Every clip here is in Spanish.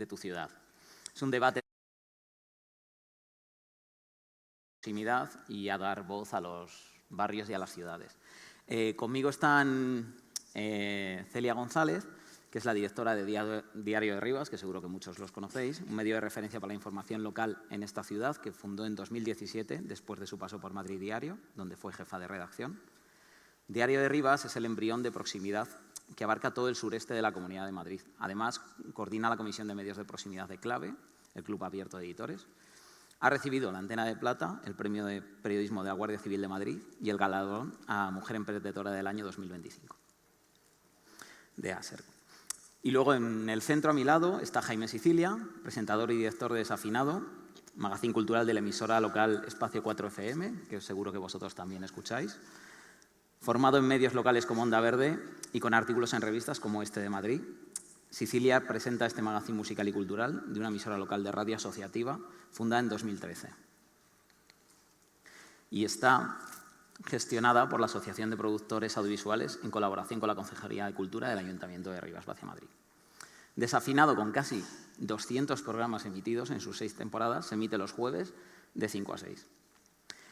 tu ciudad. Es un debate de proximidad y a dar voz a los barrios y a las ciudades. Conmigo están Celia González, que es la directora de Diario de Rivas, que seguro que muchos los conocéis, un medio de referencia para la información local en esta ciudad, que fundó en 2017, después de su paso por Madrid Diario, donde fue jefa de redacción. Diario de Rivas es el embrión de proximidad que abarca todo el sureste de la Comunidad de Madrid. Además, coordina la Comisión de Medios de Proximidad de Clave, el Club Abierto de Editores. Ha recibido la Antena de Plata, el Premio de Periodismo de la Guardia Civil de Madrid y el galardón a Mujer Emprendedora del Año 2025 de ASER. Y luego en el centro a mi lado está Jaime Sicilia, presentador y director de Desafinado, magazín cultural de la emisora local Espacio 4 FM, que seguro que vosotros también escucháis. Formado en medios locales como Onda Verde y con artículos en revistas como Este de Madrid, Sicilia presenta este magazín musical y cultural de una emisora local de radio asociativa fundada en 2013. Y está gestionada por la Asociación de Productores Audiovisuales en colaboración con la Concejalía de Cultura del Ayuntamiento de Rivas-Vacia, Madrid. Desafinado, con casi 200 programas emitidos en sus 6 temporadas, se emite los jueves de 5 a 6.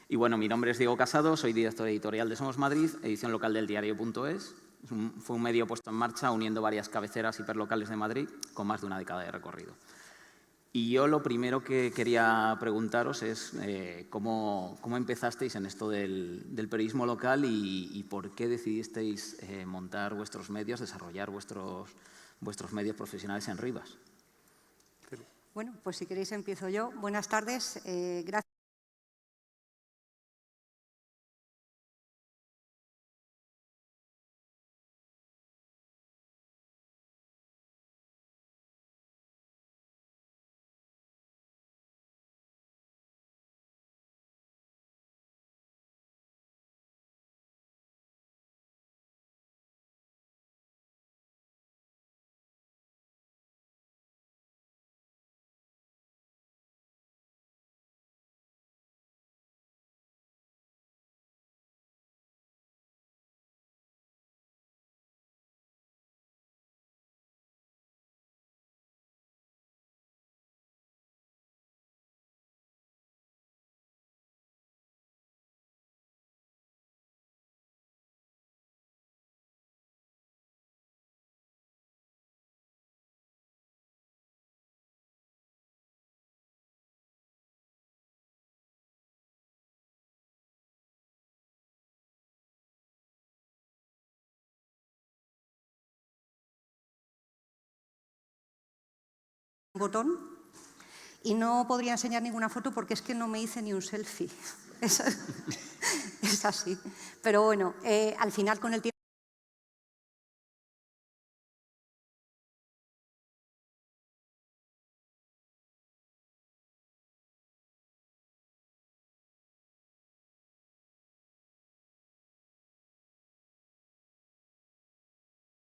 Y bueno, mi nombre es Diego Casado, soy director editorial de Somos Madrid, edición local del diario.es. Fue un medio puesto en marcha uniendo varias cabeceras hiperlocales de Madrid con más de una década de recorrido. Y yo lo primero que quería preguntaros es cómo empezasteis en esto del periodismo local y por qué decidisteis montar vuestros medios, desarrollar vuestros medios profesionales en Rivas. Bueno, pues si queréis empiezo yo. Buenas tardes. Gracias. Botón y no podría enseñar ninguna foto porque es que no me hice ni un selfie. Es así. Pero bueno, al final con el tiempo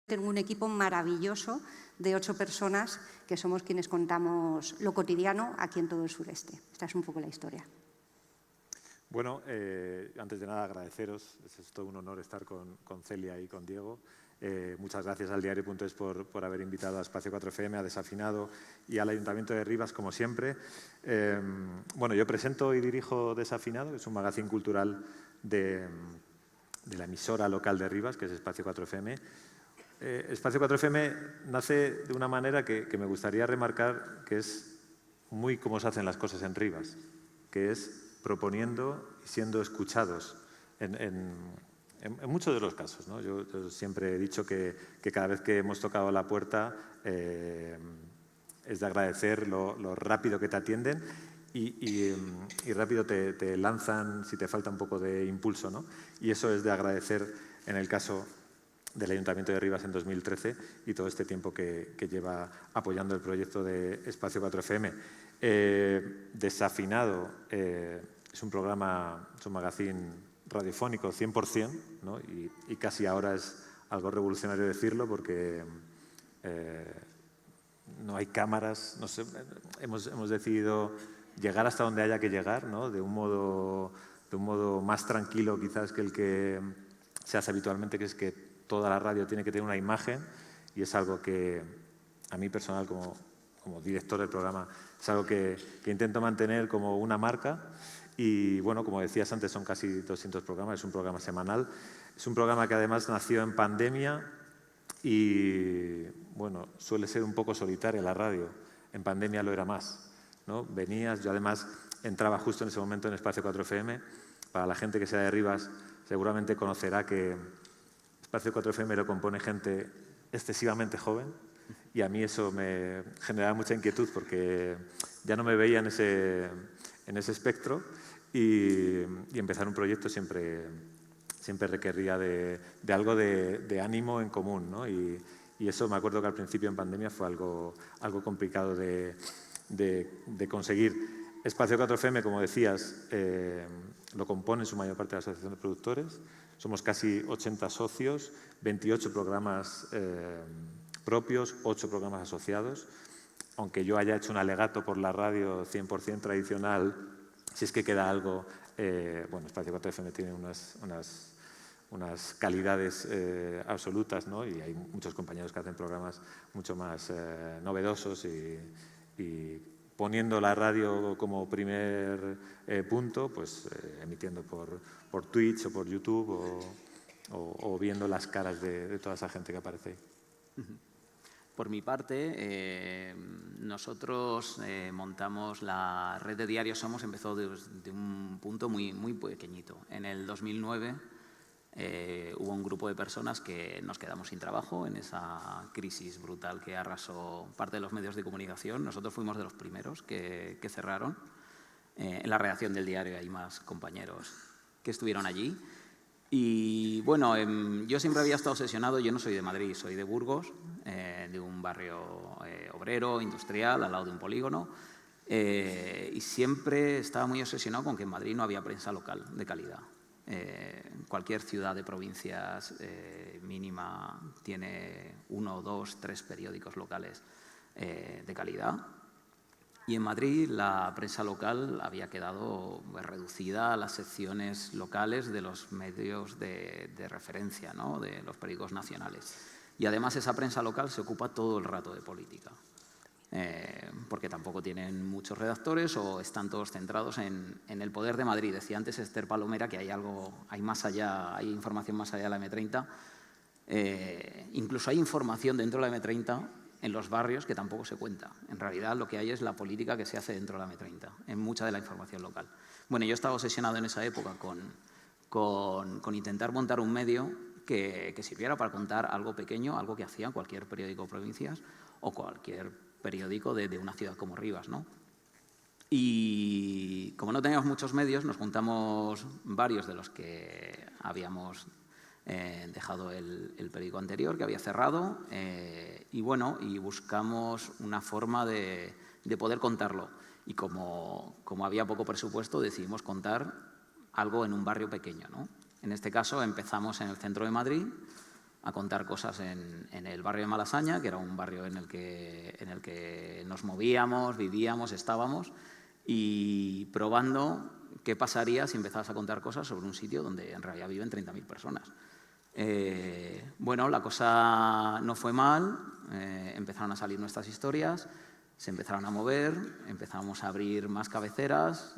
tengo un equipo maravilloso de 8 personas que somos quienes contamos lo cotidiano aquí en todo el sureste. Esta es un poco la historia. Bueno, antes de nada agradeceros, es todo un honor estar con Celia y con Diego. Muchas gracias al diario.es por haber invitado a Espacio 4 FM, a Desafinado y al Ayuntamiento de Rivas, como siempre. Bueno, yo presento y dirijo Desafinado, que es un magazín cultural de la emisora local de Rivas, que es Espacio 4 FM. Espacio 4 FM nace de una manera que me gustaría remarcar, que es muy como se hacen las cosas en Rivas, que es proponiendo y siendo escuchados en muchos de los casos, ¿no? Yo siempre he dicho que cada vez que hemos tocado la puerta es de agradecer lo rápido que te atienden y rápido te lanzan si te falta un poco de impulso, ¿no? Y eso es de agradecer en el caso del Ayuntamiento de Rivas en 2013 y todo este tiempo que lleva apoyando el proyecto de Espacio 4 FM. Desafinado es un programa, es un magazín radiofónico 100%, ¿no? y casi ahora es algo revolucionario decirlo porque no hay cámaras, no sé, hemos decidido llegar hasta donde haya que llegar, ¿no? de un modo más tranquilo quizás que el que se hace habitualmente, que es que toda la radio tiene que tener una imagen y es algo que a mí personal como como director del programa, es algo que intento mantener como una marca. Y bueno, como decías antes, son casi 200 programas, es un programa semanal. Es un programa que además nació en pandemia y bueno, suele ser un poco solitaria la radio. En pandemia lo era más, ¿no? Venías, yo además entraba justo en ese momento en Espacio 4FM. Para la gente que sea de Rivas, seguramente conocerá que Espacio 4FM lo compone gente excesivamente joven y a mí eso me generaba mucha inquietud porque ya no me veía en ese espectro y empezar un proyecto siempre requería de algo de ánimo en común, ¿no? Y eso me acuerdo que al principio en pandemia fue algo complicado de conseguir. Espacio 4FM, como decías, lo compone en su mayor parte la Asociación de Productores. Somos casi 80 socios, 28 programas propios, 8 programas asociados. Aunque yo haya hecho un alegato por la radio 100% tradicional, si es que queda algo, bueno, Espacio 4FM tiene unas calidades absolutas, ¿no? Y hay muchos compañeros que hacen programas mucho más novedosos y poniendo la radio como primer punto, pues emitiendo por Twitch o por YouTube o viendo las caras de toda esa gente que aparece ahí. Por mi parte, nosotros montamos la red de Diario Somos, empezó de un punto muy pequeñito. En el 2009 hubo un grupo de personas que nos quedamos sin trabajo en esa crisis brutal que arrasó parte de los medios de comunicación. Nosotros fuimos de los primeros que cerraron. En la redacción del diario hay más compañeros que estuvieron allí. Y bueno, yo siempre había estado obsesionado, yo no soy de Madrid, soy de Burgos, de un barrio obrero, industrial, al lado de un polígono, y siempre estaba muy obsesionado con que en Madrid no había prensa local de calidad. Cualquier ciudad de provincias mínima tiene 1, 2, 3 periódicos locales de calidad. Y en Madrid la prensa local había quedado reducida a las secciones locales de los medios de referencia, ¿no? De los periódicos nacionales. Y además esa prensa local se ocupa todo el rato de política, porque tampoco tienen muchos redactores o están todos centrados en el poder de Madrid. Decía antes Esther Palomera que hay más allá, hay información más allá de la M30. Incluso hay información dentro de la M30 en los barrios que tampoco se cuenta. En realidad lo que hay es la política que se hace dentro de la M30, en mucha de la información local. Bueno, yo estaba obsesionado en esa época con intentar montar un medio que sirviera para contar algo pequeño, algo que hacía cualquier periódico de provincias o cualquier periódico de una ciudad como Rivas, ¿no? Y como no teníamos muchos medios, nos juntamos varios de los que habíamos dejado el periódico anterior, que había cerrado, y bueno, y buscamos una forma de poder contarlo. Y como había poco presupuesto, decidimos contar algo en un barrio pequeño, ¿no? En este caso empezamos en el centro de Madrid a contar cosas en el barrio de Malasaña, que era un barrio en el que nos movíamos, vivíamos, estábamos, y probando qué pasaría si empezabas a contar cosas sobre un sitio donde en realidad viven 30.000 personas. Bueno, la cosa no fue mal, empezaron a salir nuestras historias, se empezaron a mover, empezamos a abrir más cabeceras,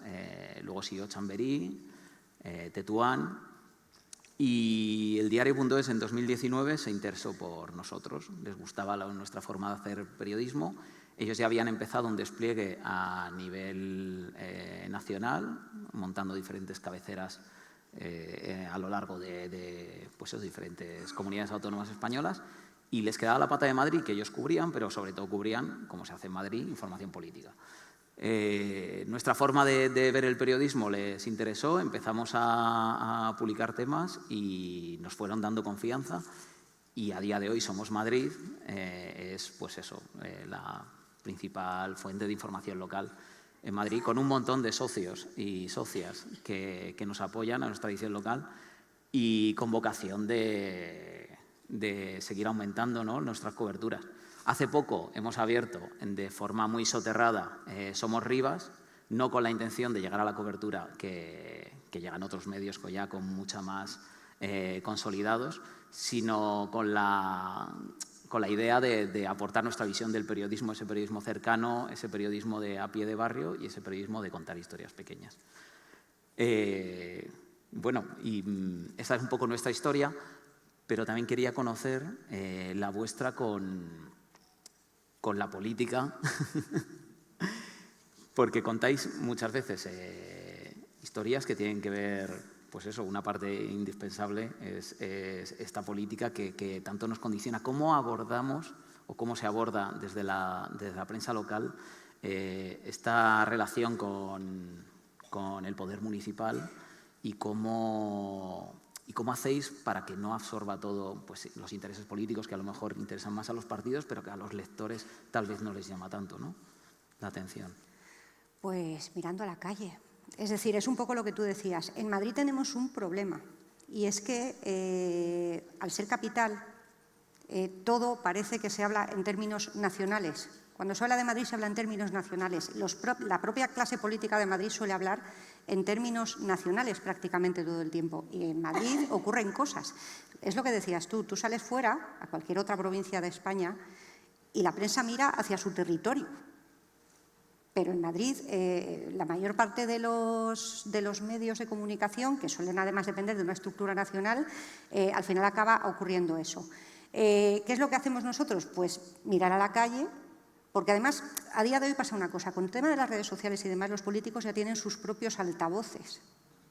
luego siguió Chamberí, Tetuán, y el diario.es en 2019 se interesó por nosotros, les gustaba nuestra forma de hacer periodismo. Ellos ya habían empezado un despliegue a nivel nacional, montando diferentes cabeceras a lo largo de diferentes comunidades autónomas españolas, y les quedaba la pata de Madrid, que ellos cubrían, pero sobre todo cubrían, como se hace en Madrid, información política. Nuestra forma de ver el periodismo les interesó, empezamos a publicar temas y nos fueron dando confianza, y a día de hoy Somos Madrid es pues eso, la principal fuente de información local en Madrid, con un montón de socios y socias que nos apoyan a nuestra edición local y con vocación de seguir aumentando, ¿no?, nuestras coberturas. Hace poco hemos abierto de forma muy soterrada Somos Rivas, no con la intención de llegar a la cobertura que llegan otros medios ya con mucha más consolidados, sino con con la idea de aportar nuestra visión del periodismo, ese periodismo cercano, ese periodismo de a pie de barrio y ese periodismo de contar historias pequeñas. Bueno, y esta es un poco nuestra historia, pero también quería conocer la vuestra con la política, porque contáis muchas veces historias que tienen que ver, pues eso, una parte indispensable es esta política que tanto nos condiciona. ¿Cómo abordamos o cómo se aborda desde la prensa local esta relación con el poder municipal y cómo hacéis para que no absorba todo, pues, los intereses políticos que a lo mejor interesan más a los partidos, pero que a los lectores tal vez no les llama tanto, ¿no?, la atención? Pues mirando a la calle. Es decir, es un poco lo que tú decías. En Madrid tenemos un problema y es que al ser capital todo parece que se habla en términos nacionales. Cuando se habla de Madrid se habla en términos nacionales. La propia clase política de Madrid suele hablar en términos nacionales prácticamente todo el tiempo. Y en Madrid ocurren cosas. Es lo que decías tú sales fuera, a cualquier otra provincia de España, y la prensa mira hacia su territorio. Pero en Madrid la mayor parte de los medios de comunicación, que suelen además depender de una estructura nacional, al final acaba ocurriendo eso. ¿Qué es lo que hacemos nosotros? Pues mirar a la calle, porque además a día de hoy pasa una cosa, con el tema de las redes sociales y demás, los políticos ya tienen sus propios altavoces.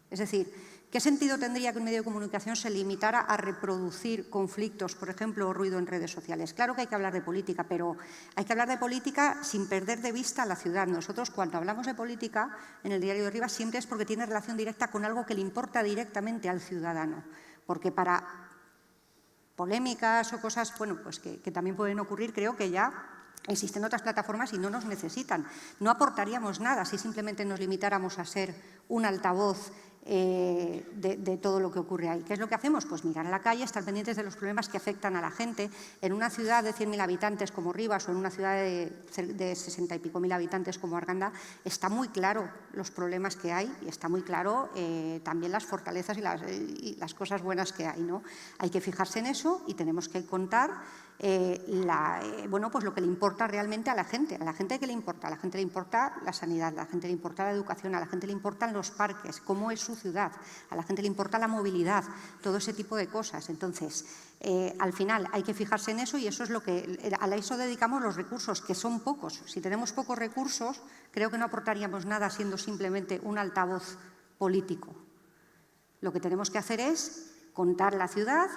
Es decir, ¿qué sentido tendría que un medio de comunicación se limitara a reproducir conflictos, por ejemplo, o ruido en redes sociales? Claro que hay que hablar de política, pero hay que hablar de política sin perder de vista a la ciudad. Nosotros, cuando hablamos de política en el Diario de Rivas, siempre es porque tiene relación directa con algo que le importa directamente al ciudadano. Porque para polémicas o cosas, bueno, pues que también pueden ocurrir, creo que ya existen otras plataformas y no nos necesitan. No aportaríamos nada si simplemente nos limitáramos a ser un altavoz de todo lo que ocurre ahí. ¿Qué es lo que hacemos? Pues mirar a la calle, estar pendientes de los problemas que afectan a la gente. En una ciudad de 100.000 habitantes como Rivas o en una ciudad de 60 y pico mil habitantes como Arganda, está muy claro los problemas que hay y está muy claro también las fortalezas y las cosas buenas que hay, ¿no? Hay que fijarse en eso y tenemos que contar bueno, pues lo que le importa realmente a la gente. ¿A la gente qué le importa? A la gente le importa la sanidad, a la gente le importa la educación, a la gente le importan los parques, cómo es su ciudad, a la gente le importa la movilidad, todo ese tipo de cosas. Entonces, al final hay que fijarse en eso y eso es lo que a eso dedicamos los recursos, que son pocos. Si tenemos pocos recursos, creo que no aportaríamos nada siendo simplemente un altavoz político. Lo que tenemos que hacer es contar la ciudad,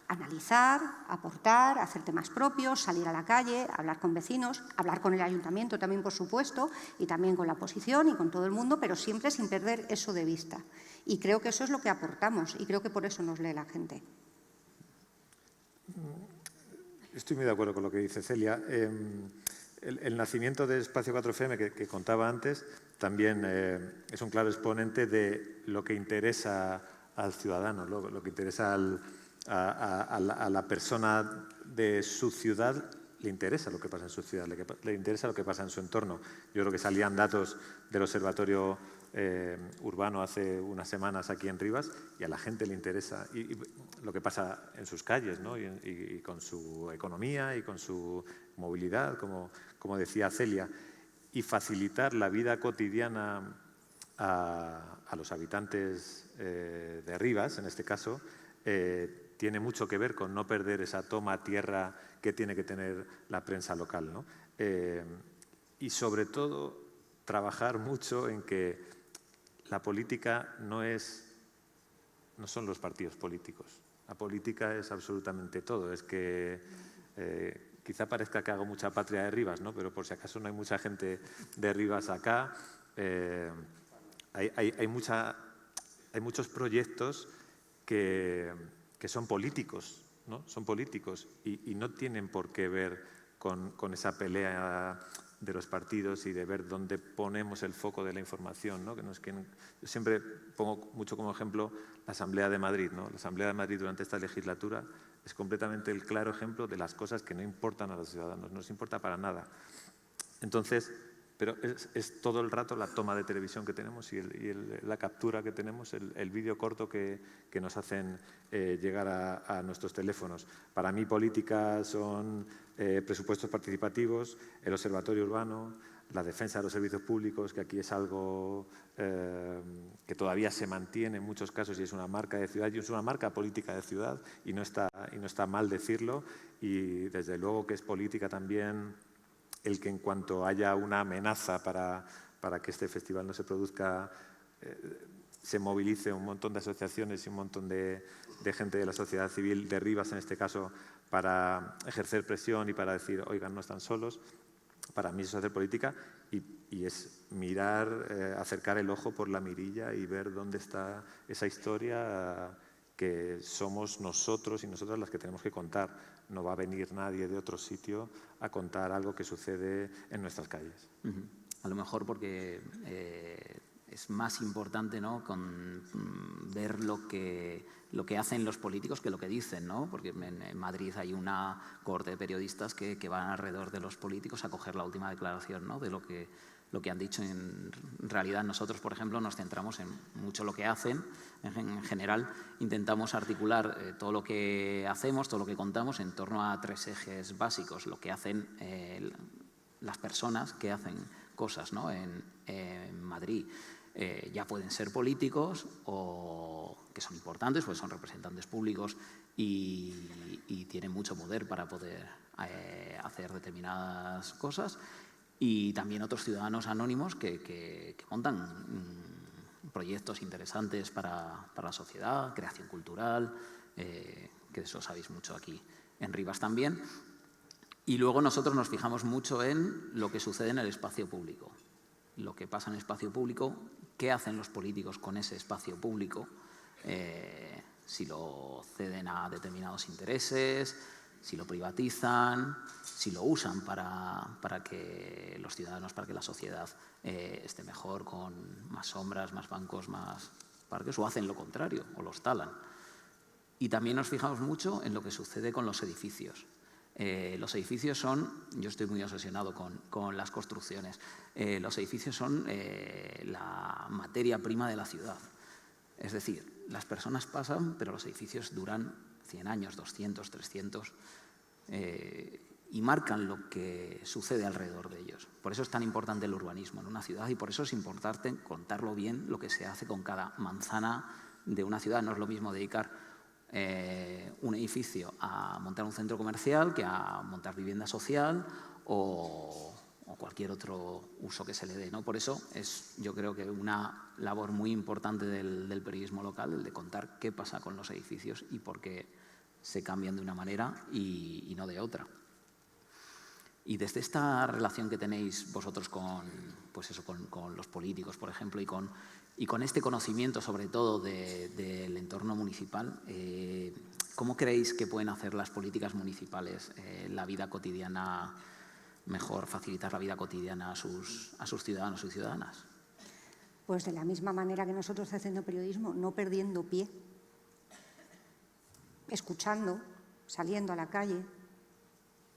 analizar, aportar, hacer temas propios, salir a la calle, hablar con vecinos, hablar con el ayuntamiento también, por supuesto, y también con la oposición y con todo el mundo, pero siempre sin perder eso de vista. Y creo que eso es lo que aportamos y creo que por eso nos lee la gente. Estoy muy de acuerdo con lo que dice Celia. El nacimiento de Espacio 4FM que contaba antes también es un claro exponente de lo que interesa al ciudadano, lo que interesa a la persona de su ciudad. Le interesa lo que pasa en su ciudad, le interesa lo que pasa en su entorno. Yo creo que salían datos del Observatorio Urbano hace unas semanas aquí en Rivas y a la gente le interesa y lo que pasa en sus calles, ¿no? y con su economía y con su movilidad, como decía Celia, y facilitar la vida cotidiana a los habitantes de Rivas, en este caso, tiene mucho que ver con no perder esa toma tierra que tiene que tener la prensa local, ¿no? Y sobre todo trabajar mucho en que la política no son los partidos políticos. La política es absolutamente todo. Es que quizá parezca que hago mucha patria de Rivas, ¿no? Pero por si acaso no hay mucha gente de Rivas acá. Hay muchos proyectos que son políticos, ¿no? Son políticos y no tienen por qué ver con esa pelea de los partidos y de ver dónde ponemos el foco de la información, ¿no? Yo siempre pongo mucho como ejemplo la Asamblea de Madrid, ¿no? La Asamblea de Madrid durante esta legislatura es completamente el claro ejemplo de las cosas que no importan a los ciudadanos, no les importa para nada. Entonces, pero es todo el rato la toma de televisión que tenemos y la captura que tenemos, el vídeo corto que nos hacen llegar a nuestros teléfonos. Para mí, política son presupuestos participativos, el observatorio urbano, la defensa de los servicios públicos, que aquí es algo que todavía se mantiene en muchos casos y es una marca de ciudad y es una marca política de ciudad y no está mal decirlo. Y desde luego que es política también el que en cuanto haya una amenaza para que este festival no se produzca, se movilice un montón de asociaciones y un montón de gente de la sociedad civil, de Rivas en este caso, para ejercer presión y para decir, oigan, no están solos. Para mí eso es hacer política y es mirar, acercar el ojo por la mirilla y ver dónde está esa historia que somos nosotros y nosotras las que tenemos que contar. No va a venir nadie de otro sitio a contar algo que sucede en nuestras calles. A lo mejor porque es más importante, ¿no?, ver lo que hacen los políticos que lo que dicen, ¿no? Porque en Madrid hay una cohorte de periodistas que van alrededor de los políticos a coger la última declaración, ¿no?, de lo que han dicho. En realidad nosotros, por ejemplo, nos centramos en mucho lo que hacen. En general intentamos articular todo lo que hacemos, todo lo que contamos en torno a 3 ejes básicos. Lo que hacen las personas que hacen cosas, ¿no?, en Madrid. Ya pueden ser políticos o que son importantes, pues son representantes públicos y tienen mucho poder para poder hacer determinadas cosas. Y también otros ciudadanos anónimos que montan proyectos interesantes para la sociedad, creación cultural, que de eso sabéis mucho aquí en Rivas también. Y luego nosotros nos fijamos mucho en lo que sucede en el espacio público. Lo que pasa en el espacio público, qué hacen los políticos con ese espacio público, si lo ceden a determinados intereses, si lo privatizan, si lo usan para que los ciudadanos, para que la sociedad esté mejor, con más sombras, más bancos, más parques, o hacen lo contrario, o los talan. Y también nos fijamos mucho en lo que sucede con los edificios. Los edificios son, yo estoy muy obsesionado con las construcciones, los edificios son la materia prima de la ciudad. Es decir, las personas pasan, pero los edificios duran 100 años, 200, 300, y marcan lo que sucede alrededor de ellos. Por eso es tan importante el urbanismo en una ciudad y por eso es importante contarlo bien lo que se hace con cada manzana de una ciudad. No es lo mismo dedicar un edificio a montar un centro comercial que a montar vivienda social o cualquier otro uso que se le dé, ¿no? Por eso es, yo creo que una labor muy importante del periodismo local, el de contar qué pasa con los edificios y por qué se cambian de una manera y no de otra. Y desde esta relación que tenéis vosotros con los políticos, por ejemplo, y con este conocimiento sobre todo del entorno municipal, ¿cómo creéis que pueden hacer las políticas municipales la vida cotidiana mejor, facilitar la vida cotidiana a sus ciudadanos y ciudadanas? Pues de la misma manera que nosotros haciendo periodismo, no perdiendo pie, escuchando, saliendo a la calle,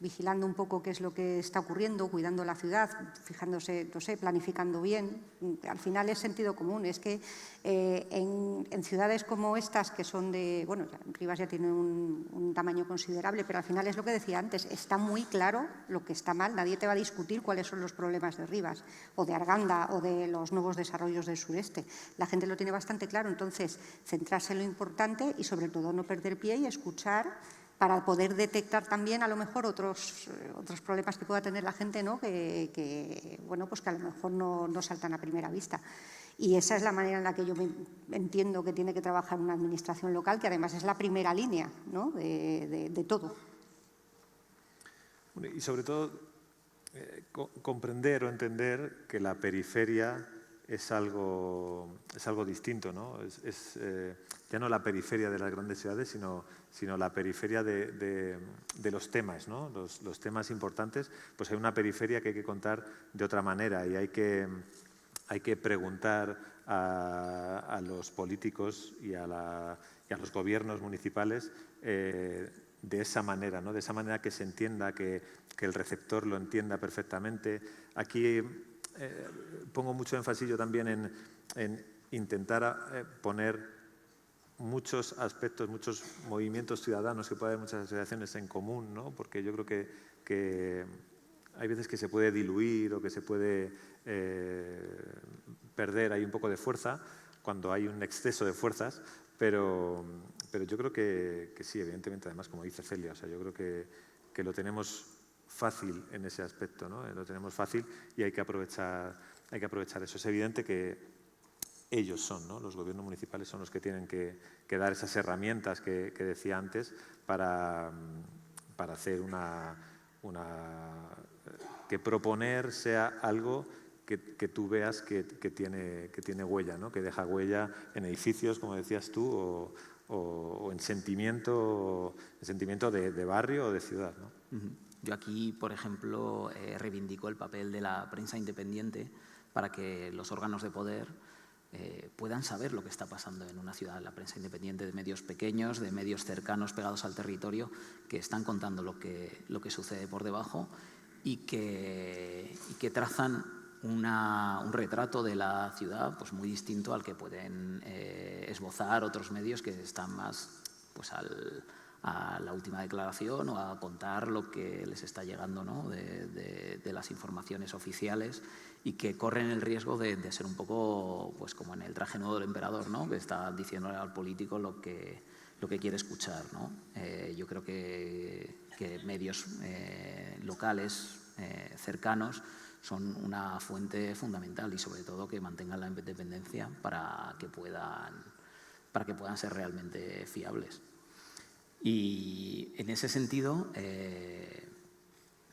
vigilando un poco qué es lo que está ocurriendo, cuidando la ciudad, fijándose, no sé, planificando bien. Al final es sentido común. Es que en ciudades como estas, que son de, bueno, Rivas ya tiene un tamaño considerable, pero al final es lo que decía antes, está muy claro lo que está mal. Nadie te va a discutir cuáles son los problemas de Rivas o de Arganda o de los nuevos desarrollos del sureste. La gente lo tiene bastante claro. Entonces, centrarse en lo importante y sobre todo no perder pie y escuchar para poder detectar también a lo mejor otros problemas que pueda tener la gente, ¿no? Bueno, pues que a lo mejor no saltan a primera vista. Y esa es la manera en la que yo entiendo que tiene que trabajar una administración local, que además es la primera línea, ¿no?, de todo. Y sobre todo, comprender o entender que la periferia es algo distinto, ¿no? Ya no la periferia de las grandes ciudades, sino la periferia de los temas, ¿no? Los temas importantes, pues hay una periferia que hay que contar de otra manera y hay que preguntar a los políticos y a los gobiernos municipales de esa manera, ¿no? De esa manera que se entienda, que el receptor lo entienda perfectamente. Aquí pongo mucho énfasis yo también en intentar poner muchos aspectos, muchos movimientos ciudadanos que puede haber, muchas asociaciones en común, ¿no? Porque yo creo que hay veces que se puede diluir o que se puede perder ahí un poco de fuerza cuando hay un exceso de fuerzas, pero yo creo que sí, evidentemente, además, como dice Celia, o sea, yo creo que lo tenemos fácil en ese aspecto, ¿no? Lo tenemos fácil y hay que aprovechar eso. Es evidente que ellos son, ¿no? Los gobiernos municipales son los que tienen que dar esas herramientas que decía antes para hacer que proponer sea algo que tú veas que tiene huella, ¿no? Que deja huella en edificios, como decías tú, o en sentimiento de barrio o de ciudad, ¿no? Yo aquí, por ejemplo, reivindico el papel de la prensa independiente para que los órganos de poder puedan saber lo que está pasando en una ciudad. La prensa independiente de medios pequeños, de medios cercanos pegados al territorio, que están contando lo que sucede por debajo y que trazan un retrato de la ciudad pues muy distinto al que pueden esbozar otros medios que están más pues, a la última declaración o a contar lo que les está llegando, ¿no? de las informaciones oficiales y que corren el riesgo de ser un poco pues como en el traje nuevo del emperador, ¿no? Que está diciéndole al político lo que quiere escuchar, ¿no? Yo creo que medios locales cercanos son una fuente fundamental y sobre todo que mantengan la independencia para que puedan ser realmente fiables. Y en ese sentido,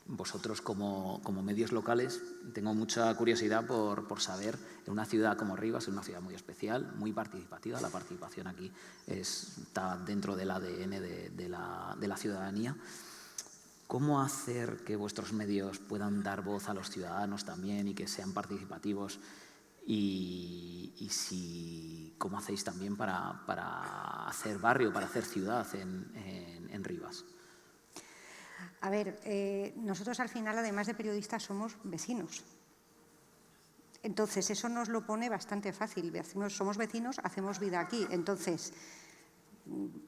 vosotros como medios locales, tengo mucha curiosidad por saber, en una ciudad como Rivas, es una ciudad muy especial, muy participativa, la participación aquí está dentro del ADN de la ciudadanía. ¿Cómo hacer que vuestros medios puedan dar voz a los ciudadanos también y que sean participativos? ¿Cómo hacéis también para hacer barrio, para hacer ciudad en Rivas? A ver, nosotros al final, además de periodistas, somos vecinos. Entonces, eso nos lo pone bastante fácil. Somos vecinos, hacemos vida aquí. Entonces,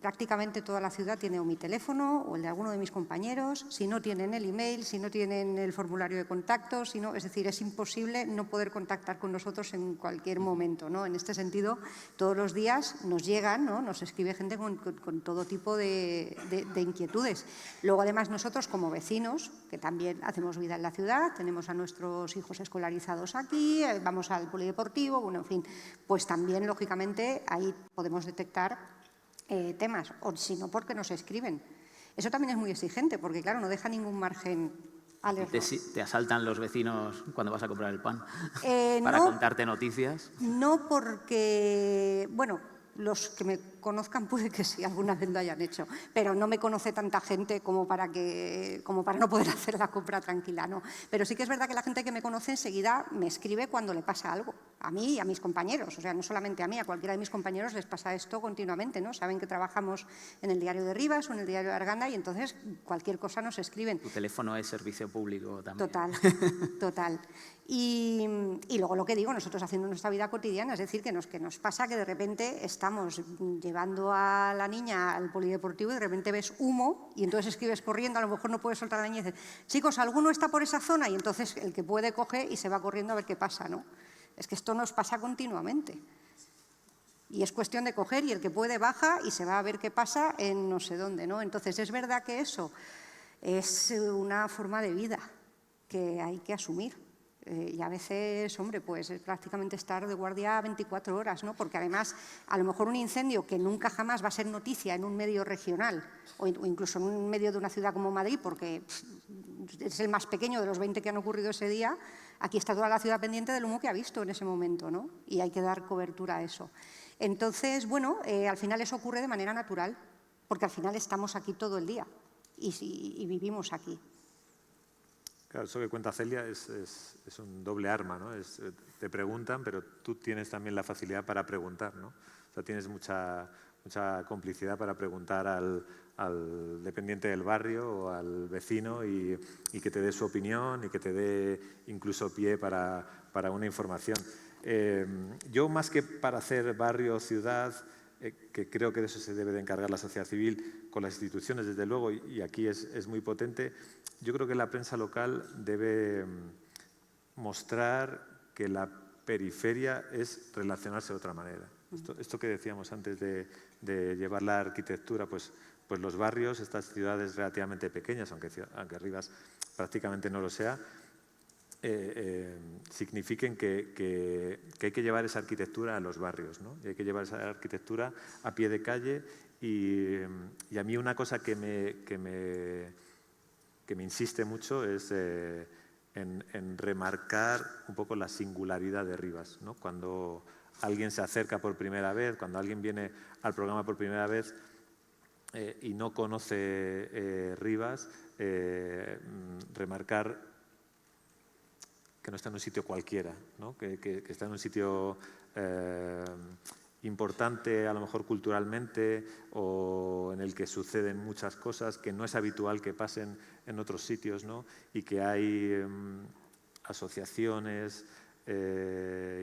prácticamente toda la ciudad tiene o mi teléfono o el de alguno de mis compañeros, si no tienen el email, si no tienen el formulario de contactos, es decir, es imposible no poder contactar con nosotros en cualquier momento, ¿no? En este sentido, todos los días nos llegan, ¿no? Nos escribe gente con todo tipo de inquietudes. Luego, además, nosotros como vecinos, que también hacemos vida en la ciudad, tenemos a nuestros hijos escolarizados aquí, vamos al polideportivo, bueno, en fin, pues también, lógicamente, ahí podemos detectar temas, o si no, porque nos escriben. Eso también es muy exigente, porque claro, no deja ningún margen al error. ¿Te asaltan los vecinos cuando vas a comprar el pan para contarte noticias? No, porque, bueno, los que me conozcan puede que sí, alguna vez lo hayan hecho, pero no me conoce tanta gente como para no poder hacer la compra tranquila, ¿no? Pero sí que es verdad que la gente que me conoce enseguida me escribe cuando le pasa algo, a mí y a mis compañeros, o sea, no solamente a mí, a cualquiera de mis compañeros les pasa esto continuamente, ¿no? Saben que trabajamos en el diario de Rivas o en el diario de Arganda y entonces cualquier cosa nos escriben. Tu teléfono es servicio público también. Total, total. Y luego lo que digo, nosotros haciendo nuestra vida cotidiana, es decir, que nos pasa que de repente estamos llevando a la niña al polideportivo y de repente ves humo y entonces escribes corriendo, a lo mejor no puedes soltar a la niña y dices, chicos, ¿alguno está por esa zona? Y entonces el que puede coge y se va corriendo a ver qué pasa, ¿no? Es que esto nos pasa continuamente. Y es cuestión de coger y el que puede baja y se va a ver qué pasa en no sé dónde, ¿no? Entonces es verdad que eso es una forma de vida que hay que asumir. Y a veces, hombre, pues es prácticamente estar de guardia 24 horas, ¿no? Porque además, a lo mejor un incendio que nunca jamás va a ser noticia en un medio regional o incluso en un medio de una ciudad como Madrid, porque es el más pequeño de los 20 que han ocurrido ese día, aquí está toda la ciudad pendiente del humo que ha visto en ese momento, ¿no? Y hay que dar cobertura a eso. Entonces, bueno, al final eso ocurre de manera natural, porque al final estamos aquí todo el día y vivimos aquí. Claro, eso que cuenta Celia es un doble arma, ¿no? Te preguntan, pero tú tienes también la facilidad para preguntar, ¿no? O sea, tienes mucha mucha complicidad para preguntar al dependiente del barrio o al vecino y que te dé su opinión y que te dé incluso pie para una información. Yo, más que para hacer barrio o ciudad, que creo que de eso se debe de encargar la sociedad civil con las instituciones, desde luego, y aquí es muy potente, yo creo que la prensa local debe mostrar que la periferia es relacionarse de otra manera. Esto que decíamos antes de llevar la arquitectura, pues los barrios, estas ciudades relativamente pequeñas, aunque Rivas prácticamente no lo sea, signifiquen que hay que llevar esa arquitectura a los barrios, ¿no? Y hay que llevar esa arquitectura a pie de calle y a mí una cosa que me insiste mucho es en remarcar un poco la singularidad de Rivas, ¿no? Cuando alguien se acerca por primera vez, cuando alguien viene al programa por primera vez y no conoce Rivas, remarcar que no está en un sitio cualquiera, ¿no? que está en un sitio importante, a lo mejor culturalmente, o en el que suceden muchas cosas que no es habitual que pasen en otros sitios, ¿no? Y que hay asociaciones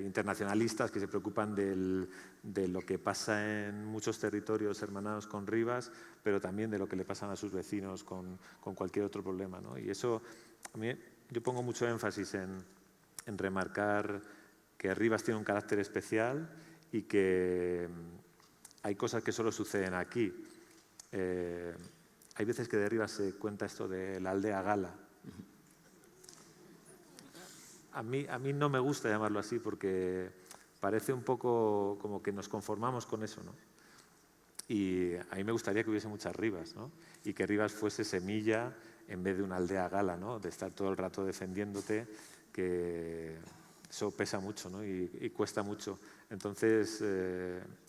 internacionalistas que se preocupan de lo que pasa en muchos territorios hermanados con Rivas, pero también de lo que le pasan a sus vecinos con cualquier otro problema, ¿no? Y eso, a mí, yo pongo mucho énfasis en remarcar que Rivas tiene un carácter especial y que hay cosas que solo suceden aquí. Hay veces que de Rivas se cuenta esto de la aldea gala. A mí no me gusta llamarlo así porque parece un poco como que nos conformamos con eso, ¿no? Y a mí me gustaría que hubiese muchas Rivas, ¿no? Y que Rivas fuese semilla en vez de una aldea gala, ¿no? De estar todo el rato defendiéndote, que eso pesa mucho, ¿no? Y cuesta mucho. Entonces,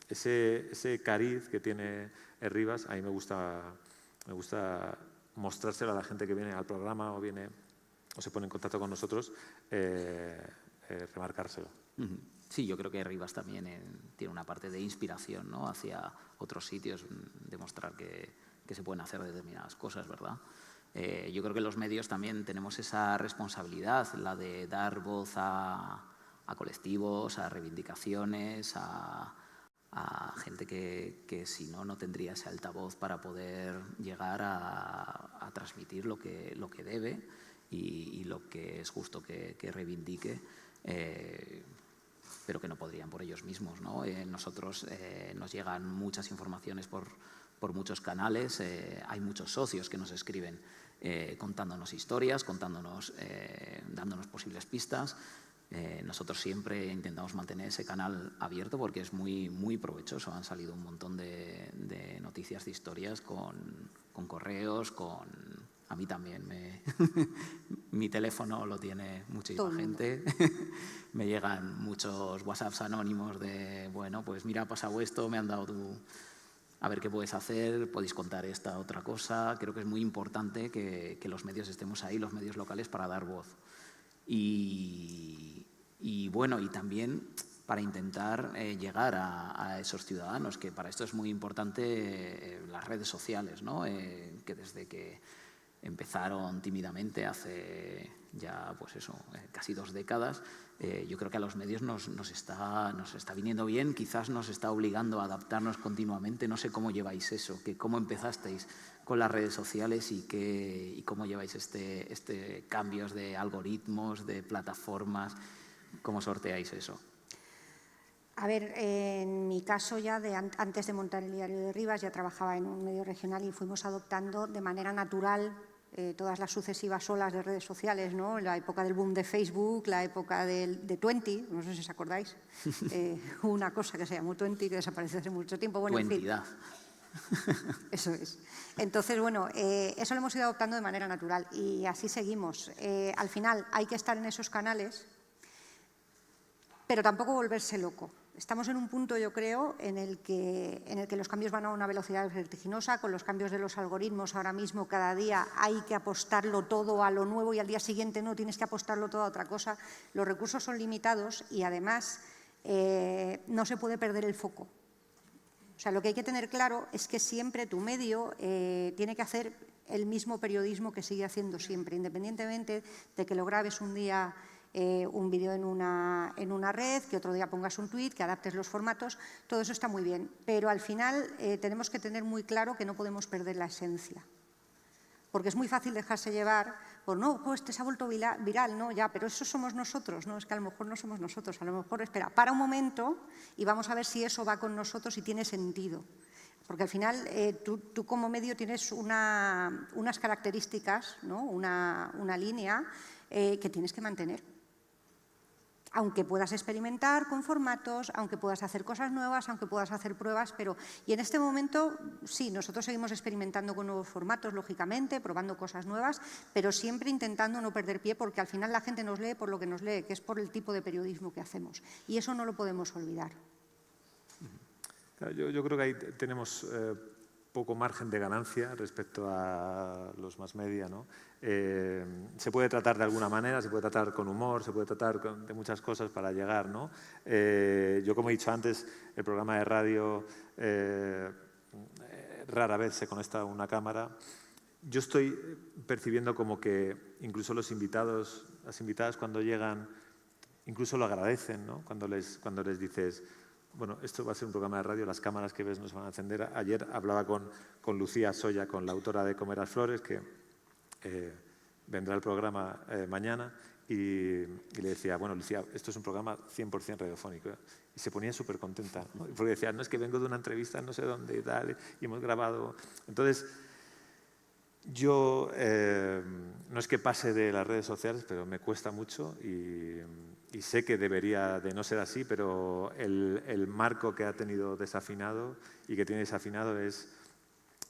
ese cariz que tiene Rivas, a mí me gusta mostrárselo a la gente que viene al programa o se pone en contacto con nosotros, remarcárselo. Sí, yo creo que Rivas también tiene una parte de inspiración, ¿no? Hacia otros sitios, demostrar que se pueden hacer determinadas cosas, ¿verdad? Yo creo que los medios también tenemos esa responsabilidad, la de dar voz a colectivos, a reivindicaciones, a gente que si no tendría ese altavoz para poder llegar a transmitir lo que debe y lo que es justo que reivindique, pero que no podrían por ellos mismos, ¿no? Nosotros nos llegan muchas informaciones por muchos canales, hay muchos socios que nos escriben contándonos historias, dándonos posibles pistas. Nosotros siempre intentamos mantener ese canal abierto porque es muy, muy provechoso. Han salido un montón de noticias, de historias con correos, a mí también mi teléfono lo tiene muchísima gente. Me llegan muchos WhatsApps anónimos de, bueno, pues mira, ha pasado esto, me han dado a ver qué puedes hacer, podéis contar esta otra cosa. Creo que es muy importante que los medios estemos ahí, los medios locales, para dar voz. Y bueno, y también para intentar llegar a esos ciudadanos, que para esto es muy importante las redes sociales, ¿no? Que desde que empezaron tímidamente hace ya, pues eso, casi 2 décadas, yo creo que a los medios nos está viniendo bien, quizás nos está obligando a adaptarnos continuamente. No sé cómo lleváis eso, cómo empezasteis con las redes sociales y cómo lleváis este cambios de algoritmos, de plataformas, cómo sorteáis eso. A ver, en mi caso ya antes de montar el Diario de Rivas ya trabajaba en un medio regional y fuimos adoptando de manera natural todas las sucesivas olas de redes sociales, ¿no? La época del boom de Facebook, la época de Twenty, no sé si os acordáis, una cosa que se llamó Twenty que desapareció hace mucho tiempo. Bueno, en fin. Eso es. Entonces, bueno, eso lo hemos ido adoptando de manera natural y así seguimos. Al final hay que estar en esos canales, pero tampoco volverse loco. Estamos en un punto, yo creo, en el que los cambios van a una velocidad vertiginosa. Con los cambios de los algoritmos ahora mismo, cada día hay que apostarlo todo a lo nuevo y al día siguiente no, tienes que apostarlo todo a otra cosa. Los recursos son limitados y además no se puede perder el foco. O sea, lo que hay que tener claro es que siempre tu medio tiene que hacer el mismo periodismo que sigue haciendo siempre, independientemente de que lo grabes un día un vídeo en una red, que otro día pongas un tuit, que adaptes los formatos, todo eso está muy bien. Pero al final tenemos que tener muy claro que no podemos perder la esencia. Porque es muy fácil dejarse llevar por, no, pues este se ha vuelto viral, no, ya, pero eso somos nosotros, no, es que a lo mejor no somos nosotros, a lo mejor, espera, para un momento y vamos a ver si eso va con nosotros y tiene sentido. Porque al final tú como medio tienes unas características, ¿no? una línea que tienes que mantener. Aunque puedas experimentar con formatos, aunque puedas hacer cosas nuevas, aunque puedas hacer pruebas, y en este momento, sí, nosotros seguimos experimentando con nuevos formatos, lógicamente, probando cosas nuevas, pero siempre intentando no perder pie, porque al final la gente nos lee por lo que nos lee, que es por el tipo de periodismo que hacemos. Y eso no lo podemos olvidar. Yo creo que ahí tenemos poco margen de ganancia respecto a los más media, ¿no? Se puede tratar de alguna manera, se puede tratar con humor, se puede tratar de muchas cosas para llegar, ¿no? Yo, como he dicho antes, el programa de radio rara vez se conecta a una cámara. Yo estoy percibiendo como que incluso los invitados, las invitadas cuando llegan, incluso lo agradecen, ¿no? Cuando les dices, bueno, esto va a ser un programa de radio, las cámaras que ves no se van a encender. Ayer hablaba con Lucía Soya, con la autora de Comer las Flores, que vendrá al programa mañana, y le decía, bueno, Lucía, esto es un programa 100% radiofónico. Y se ponía súper contenta, ¿no? Porque decía, no, es que vengo de una entrevista no sé dónde y tal, y hemos grabado. Entonces, yo no es que pase de las redes sociales, pero me cuesta mucho y sé que debería de no ser así, pero el marco que ha tenido desafinado y que tiene desafinado es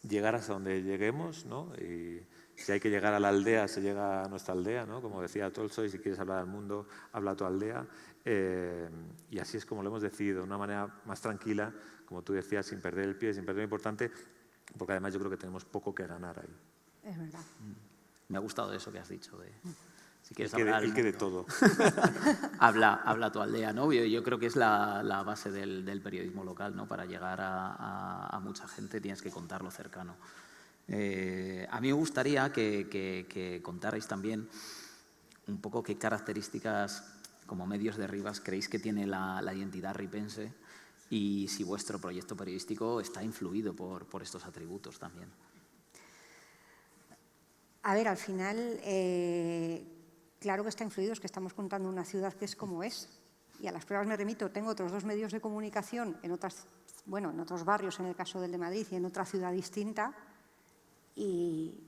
llegar hasta donde lleguemos, ¿no? Y si hay que llegar a la aldea, se llega a nuestra aldea, ¿no? Como decía Tolstoy, si quieres hablar al mundo, habla a tu aldea. Y así es como lo hemos decidido, de una manera más tranquila, como tú decías, sin perder el pie, sin perder lo importante, porque además yo creo que tenemos poco que ganar ahí. Es verdad. Me ha gustado eso que has dicho. Si quieres el que de todo. habla a tu aldea, ¿no? Yo creo que es la base del periodismo local, ¿no? Para llegar a mucha gente tienes que contar lo cercano. A mí me gustaría que contarais también un poco qué características como medios de Rivas creéis que tiene la identidad ripense y si vuestro proyecto periodístico está influido por estos atributos también. A ver, al final, claro que está influido, es que estamos contando una ciudad que es como es. Y a las pruebas me remito, tengo otros 2 medios de comunicación en otros barrios, en el caso del de Madrid, y en otra ciudad distinta. Y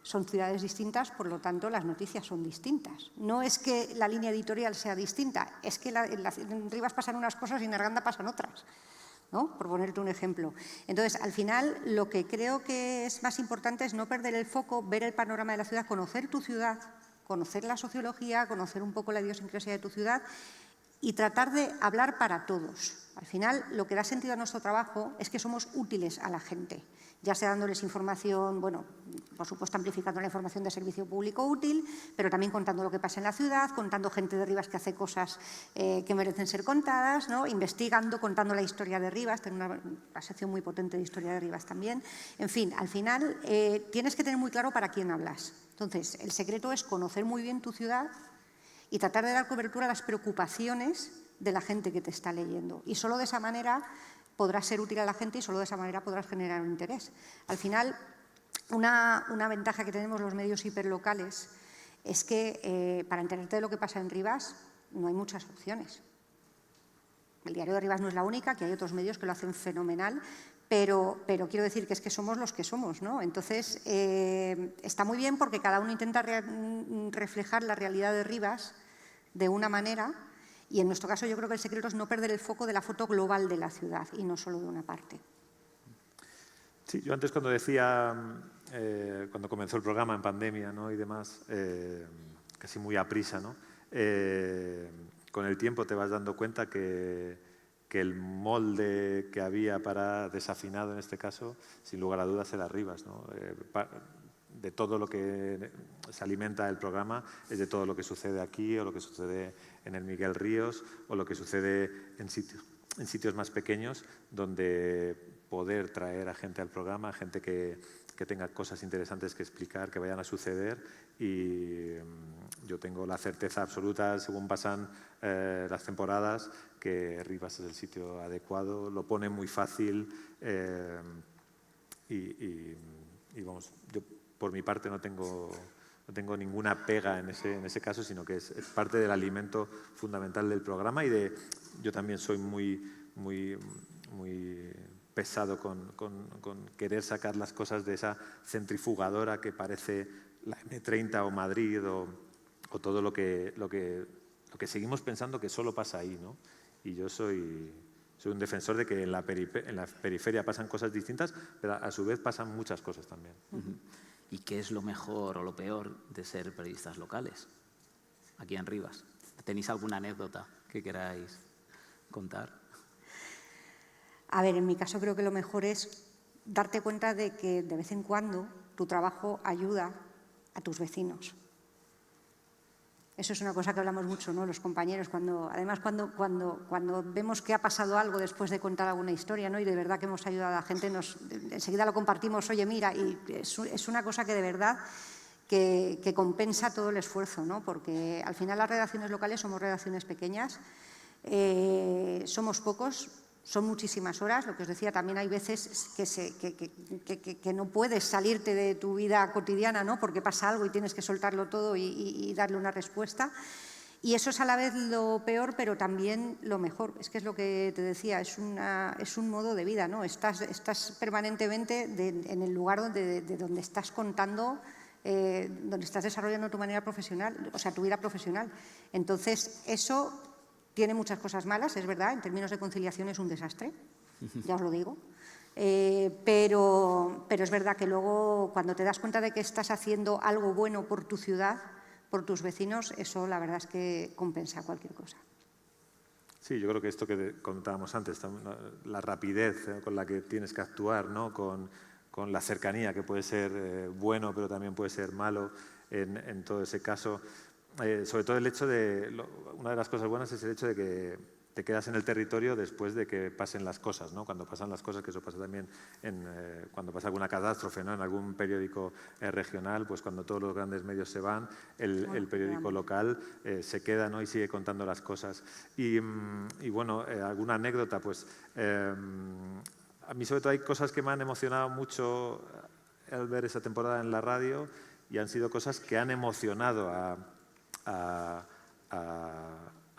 son ciudades distintas, por lo tanto, las noticias son distintas. No es que la línea editorial sea distinta, es que en Rivas pasan unas cosas y en Arganda pasan otras, ¿no? Por ponerte un ejemplo. Entonces, al final, lo que creo que es más importante es no perder el foco, ver el panorama de la ciudad, conocer tu ciudad, conocer la sociología, conocer un poco la idiosincrasia de tu ciudad y tratar de hablar para todos. Al final, lo que da sentido a nuestro trabajo es que somos útiles a la gente, ya sea dándoles información, bueno, por supuesto amplificando la información de servicio público útil, pero también contando lo que pasa en la ciudad, contando gente de Rivas que hace cosas que merecen ser contadas, ¿no? Investigando, contando la historia de Rivas, tengo una sección muy potente de historia de Rivas también. En fin, al final tienes que tener muy claro para quién hablas. Entonces, el secreto es conocer muy bien tu ciudad y tratar de dar cobertura a las preocupaciones de la gente que te está leyendo. Y solo de esa manera podrás ser útil a la gente y solo de esa manera podrás generar un interés. Al final, una ventaja que tenemos los medios hiperlocales es que para enterarte de lo que pasa en Rivas no hay muchas opciones. El Diario de Rivas no es la única, que hay otros medios que lo hacen fenomenal, pero quiero decir que es que somos los que somos, ¿no? Entonces, está muy bien porque cada uno intenta reflejar la realidad de Rivas de una manera y en nuestro caso yo creo que el secreto es no perder el foco de la foto global de la ciudad y no solo de una parte. Sí, yo antes cuando decía, cuando comenzó el programa en pandemia, ¿no? Y demás, casi muy aprisa, ¿no? Con el tiempo te vas dando cuenta que el molde que había para Desafinado, en este caso, sin lugar a dudas era Rivas, ¿no? De todo lo que se alimenta el programa es de todo lo que sucede aquí o lo que sucede en el Miguel Ríos o lo que sucede en sitios en sitios más pequeños donde poder traer a gente al programa, gente que tenga cosas interesantes que explicar, que vayan a suceder, y yo tengo la certeza absoluta, según pasan las temporadas, que Rivas es el sitio adecuado, lo pone muy fácil y vamos, yo por mi parte no tengo ninguna pega en ese caso, sino que es parte del alimento fundamental del programa y yo también soy muy pesado con querer sacar las cosas de esa centrifugadora que parece la M30 o Madrid o todo lo que seguimos pensando que solo pasa ahí, ¿no? Y yo soy un defensor de que en la periferia pasan cosas distintas, pero a su vez pasan muchas cosas también. ¿Y qué es lo mejor o lo peor de ser periodistas locales aquí en Rivas? ¿Tenéis alguna anécdota que queráis contar? A ver, en mi caso creo que lo mejor es darte cuenta de que de vez en cuando tu trabajo ayuda a tus vecinos. Eso es una cosa que hablamos mucho, ¿no?, los compañeros, cuando vemos que ha pasado algo después de contar alguna historia, ¿no?, y de verdad que hemos ayudado a la gente, enseguida lo compartimos, oye, mira, y es una cosa que de verdad que compensa todo el esfuerzo, ¿no?, porque al final las redacciones locales somos redacciones pequeñas, somos pocos, son muchísimas horas, lo que os decía, también hay veces que no puedes salirte de tu vida cotidiana, ¿no?, porque pasa algo y tienes que soltarlo todo y darle una respuesta. Y eso es a la vez lo peor, pero también lo mejor. Es que es lo que te decía, es un modo de vida, ¿no? Estás permanentemente en el lugar de donde estás contando, donde estás desarrollando tu manera profesional, o sea, tu vida profesional. Entonces, eso tiene muchas cosas malas, es verdad, en términos de conciliación es un desastre, ya os lo digo, pero es verdad que luego cuando te das cuenta de que estás haciendo algo bueno por tu ciudad, por tus vecinos, eso la verdad es que compensa cualquier cosa. Sí, yo creo que esto que contábamos antes, la rapidez con la que tienes que actuar, ¿no?, con la cercanía, que puede ser bueno, pero también puede ser malo en todo ese caso. Sobre todo el hecho una de las cosas buenas es el hecho de que te quedas en el territorio después de que pasen las cosas, ¿no? Cuando pasan las cosas, que eso pasa también cuando pasa alguna catástrofe, ¿no?, en algún periódico regional, pues cuando todos los grandes medios se van, el periódico local se queda, ¿no?, y sigue contando las cosas. Y bueno, alguna anécdota, pues a mí sobre todo hay cosas que me han emocionado mucho al ver esa temporada en la radio y han sido cosas que han emocionado a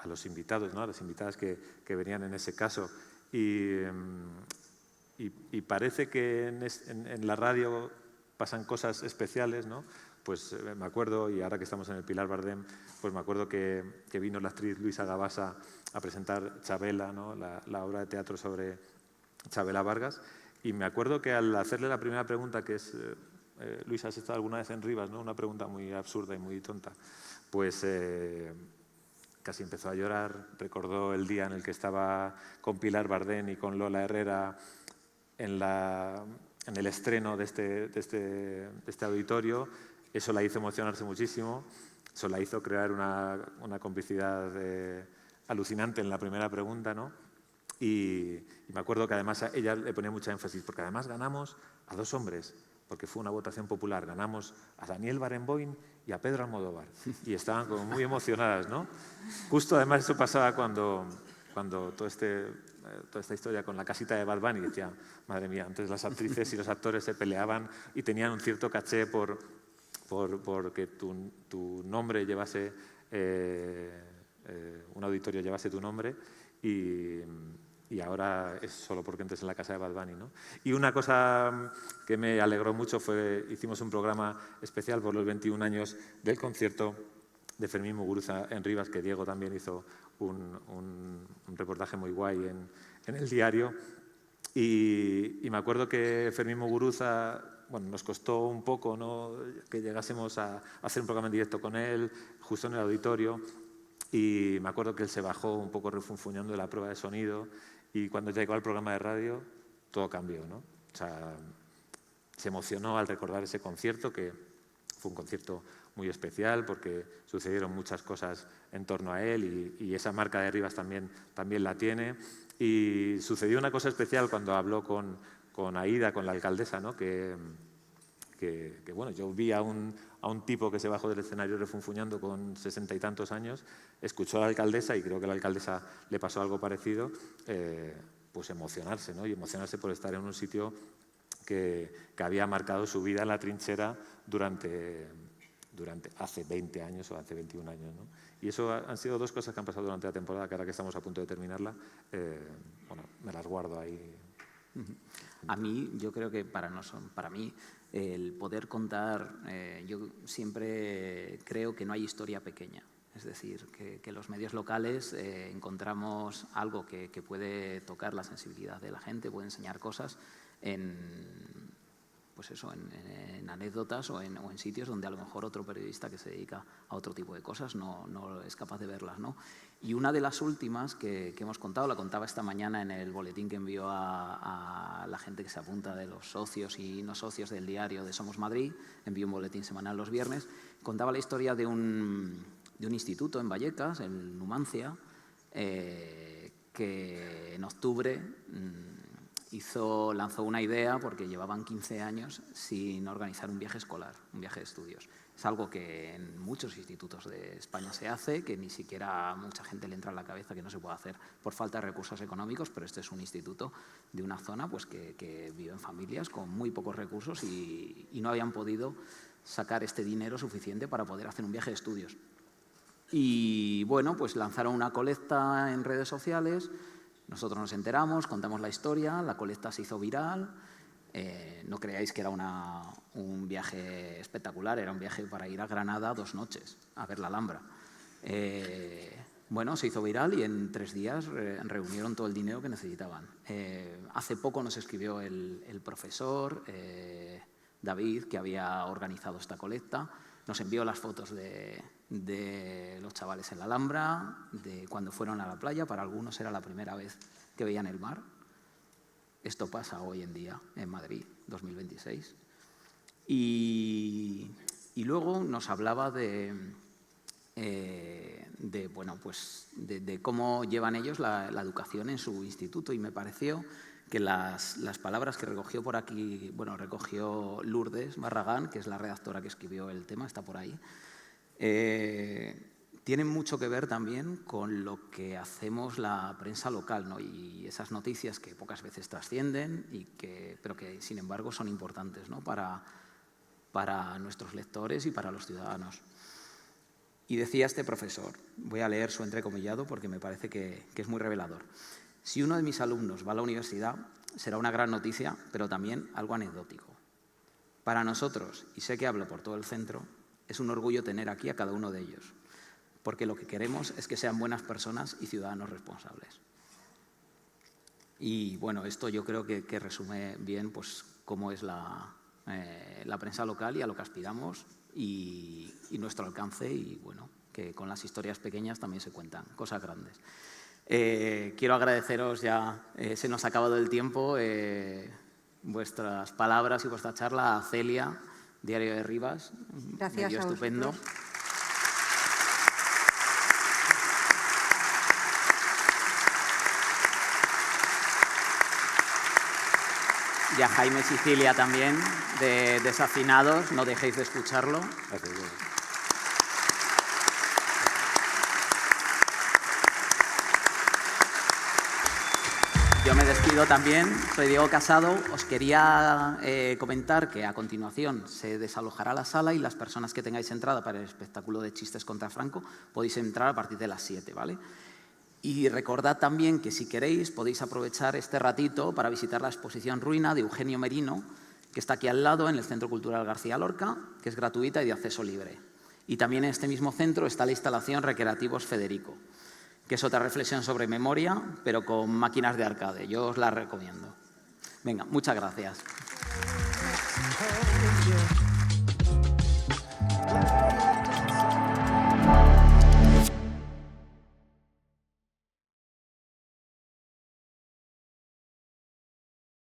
los invitados, ¿no?, a las invitadas que venían en ese caso. Y parece que en la radio pasan cosas especiales, ¿no? Pues me acuerdo, y ahora que estamos en el Pilar Bardem, pues me acuerdo que vino la actriz Luisa Gabasa a presentar Chabela, ¿no?, la obra de teatro sobre Chabela Vargas, y me acuerdo que al hacerle la primera pregunta, que es Luisa, ¿has estado alguna vez en Rivas?, ¿no?, una pregunta muy absurda y muy tonta, pues casi empezó a llorar, recordó el día en el que estaba con Pilar Bardem y con Lola Herrera en el estreno de este auditorio. Eso la hizo emocionarse muchísimo, eso la hizo crear una complicidad alucinante en la primera pregunta, ¿no? Y me acuerdo que además a ella le ponía mucha énfasis, porque además ganamos a dos hombres, porque fue una votación popular, ganamos a Daniel Barenboim y a Pedro Almodóvar, y estaban como muy emocionadas, ¿no? Justo además eso pasaba cuando toda esta historia con la casita de Bad Bunny, decía, madre mía, antes las actrices y los actores se peleaban y tenían un cierto caché porque tu nombre llevase, un auditorio llevase tu nombre, y ahora es solo porque entres en la casa de Bad Bunny, ¿no? Y una cosa que me alegró mucho hicimos un programa especial por los 21 años del concierto de Fermín Muguruza en Rivas, que Diego también hizo un reportaje muy guay en el diario. Y me acuerdo que Fermín Muguruza, bueno, nos costó un poco, ¿no?, que llegásemos a hacer un programa en directo con él, justo en el auditorio. Y me acuerdo que él se bajó un poco refunfuñando de la prueba de sonido, y cuando llegó al programa de radio todo cambió, ¿no? O sea, se emocionó al recordar ese concierto, que fue un concierto muy especial porque sucedieron muchas cosas en torno a él y esa marca de Rivas también la tiene. Y sucedió una cosa especial cuando habló con Aida, con la alcaldesa, ¿no? que bueno, yo vi a un tipo que se bajó del escenario refunfuñando con 60 y tantos años, escuchó a la alcaldesa y creo que a la alcaldesa le pasó algo parecido, pues emocionarse, ¿no? Y emocionarse por estar en un sitio que había marcado su vida en la trinchera durante hace 20 años o hace 21 años, ¿no? Y eso han sido dos cosas que han pasado durante la temporada, que ahora que estamos a punto de terminarla, bueno, me las guardo ahí. A mí, yo creo que para mí, el poder contar, yo siempre creo que no hay historia pequeña. Es decir, que los medios locales encontramos algo que puede tocar la sensibilidad de la gente, puede enseñar cosas pues eso, en anécdotas o en sitios donde a lo mejor otro periodista que se dedica a otro tipo de cosas no es capaz de verlas, ¿no? Y una de las últimas que hemos contado, la contaba esta mañana en el boletín que envió a la gente que se apunta de los socios y no socios del diario de Somos Madrid, envió un boletín semanal los viernes, contaba la historia de un instituto en Vallecas, en Numancia, que en octubre lanzó una idea porque llevaban 15 años sin organizar un viaje escolar, un viaje de estudios. Es algo que en muchos institutos de España se hace, que ni siquiera a mucha gente le entra en la cabeza que no se puede hacer por falta de recursos económicos, pero este es un instituto de una zona pues, que viven familias con muy pocos recursos y no habían podido sacar este dinero suficiente para poder hacer un viaje de estudios. Y bueno, pues lanzaron una colecta en redes sociales. Nosotros nos enteramos, contamos la historia, la colecta se hizo viral. No creáis que era un viaje espectacular, era un viaje para ir a Granada 2 noches, a ver la Alhambra. Bueno, se hizo viral y en 3 días reunieron todo el dinero que necesitaban. Hace poco nos escribió el profesor David, que había organizado esta colecta. Nos envió las fotos de los chavales en la Alhambra, de cuando fueron a la playa. Para algunos era la primera vez que veían el mar. Esto pasa hoy en día en Madrid, 2026. Y luego nos hablaba de cómo llevan ellos la educación en su instituto y me pareció que las palabras que recogió por aquí, bueno, recogió Lourdes Barragán, que es la redactora que escribió el tema, está por ahí, tienen mucho que ver también con lo que hacemos la prensa local, ¿no? Y esas noticias que pocas veces trascienden, pero que sin embargo son importantes, ¿no? para nuestros lectores y para los ciudadanos. Y decía este profesor, voy a leer su entrecomillado porque me parece que es muy revelador. Si uno de mis alumnos va a la universidad, será una gran noticia, pero también algo anecdótico. Para nosotros, y sé que hablo por todo el centro, es un orgullo tener aquí a cada uno de ellos, porque lo que queremos es que sean buenas personas y ciudadanos responsables. Y bueno, esto yo creo que resume bien pues, cómo es la prensa local y a lo que aspiramos y nuestro alcance y bueno, que con las historias pequeñas también se cuentan cosas grandes. Quiero agradeceros ya, se nos ha acabado el tiempo, vuestras palabras y vuestra charla a Celia, Diario de Rivas. Gracias a estupendo. vosotros. Y a Jaime Sicilia también, de Desafinados, no dejéis de escucharlo. Gracias. Yo me despido también, soy Diego Casado. Os quería comentar que a continuación se desalojará la sala y las personas que tengáis entrada para el espectáculo de chistes contra Franco podéis entrar a partir de las 7, ¿vale? Y recordad también que si queréis podéis aprovechar este ratito para visitar la exposición Ruina de Eugenio Merino, que está aquí al lado en el Centro Cultural García Lorca, que es gratuita y de acceso libre. Y también en este mismo centro está la instalación Recreativos Federico, que es otra reflexión sobre memoria, pero con máquinas de arcade. Yo os la recomiendo. Venga, muchas gracias.